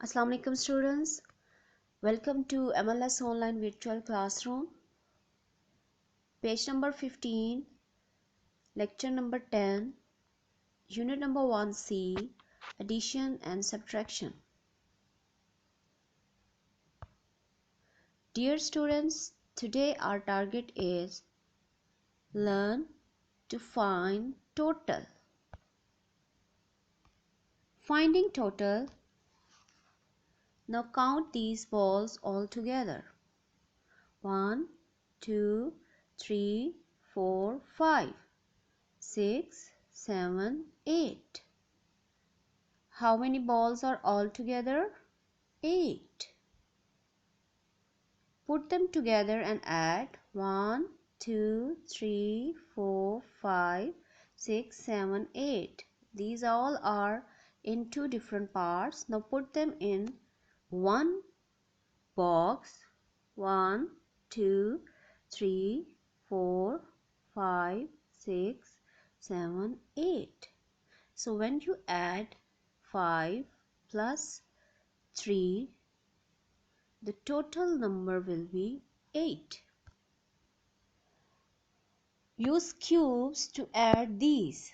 Assalamu alaikum students. Welcome to MLS Online Virtual Classroom. Page number 15, lecture number 10, unit number 1C, addition and subtraction. Dear students, today our target is learn to find total. Finding total. Now count these balls all together. 1, 2, 3, 4, 5, 6, 7, 8. How many balls are all together? 8. Put them together and add 1, 2, 3, 4, 5, 6, 7, 8. These all are in two different parts. Now put them in one box. 1, 2, 3, 4, 5, 6, 7, 8. So when you add 5 plus 3, the total number will be 8. Use cubes to add these.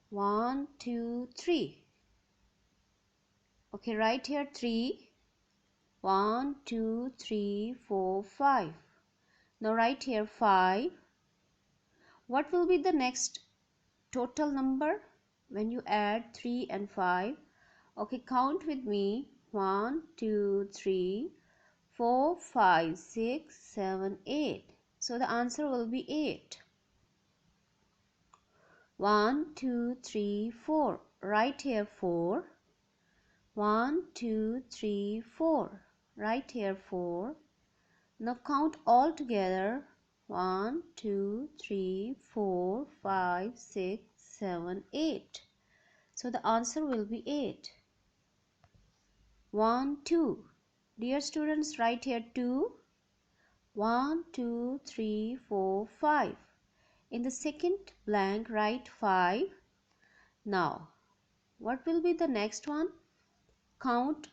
1, 2, 3. Okay, write here 3. 1, 2, 3, 4, 5. Now write here 5. What will be the next total number when you add 3 and 5? Okay, count with me. 1, 2, 3, 4, 5, 6, 7, 8. So the answer will be 8. 1, 2, 3, 4. Write here 4. 1, 2, 3, 4. Write here 4. Now count all together. 1, 2, 3, 4, 5, 6, 7, 8. So the answer will be 8. 1, 2. Dear students, write here 2. 1, 2, 3, 4, 5. In the second blank, write 5. Now, what will be the next one? Count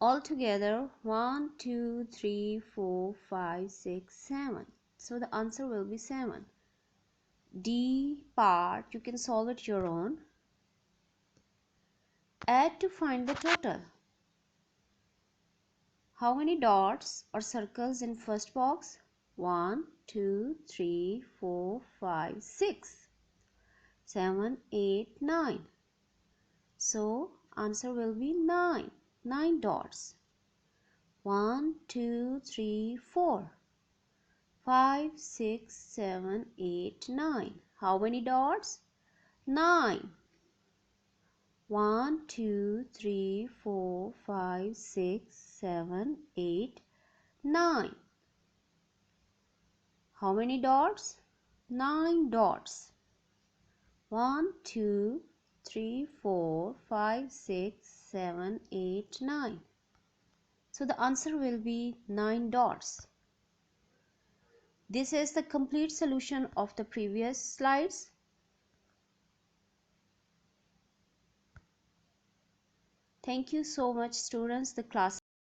all together. 1, 2, 3, 4, 5, 6, 7. So the answer will be 7. D part, you can solve it your own. Add to find the total. How many dots or circles in first box? 1, 2, 3, 4, 5, 6, 7, 8, 9. So answer will be 9. 9 dots. 1, 2, 3, 4, 5, 6, 7, 8, 9. How many dots? 9. 1, 2, 3, 4, 5, 6, 7, 8, 9. How many dots? 9 dots. 1, 2, 3, 4, 5, 6, 7, 8, 9. So the answer will be 9 dots. This is the complete solution of the previous slides. Thank you so much, students. The class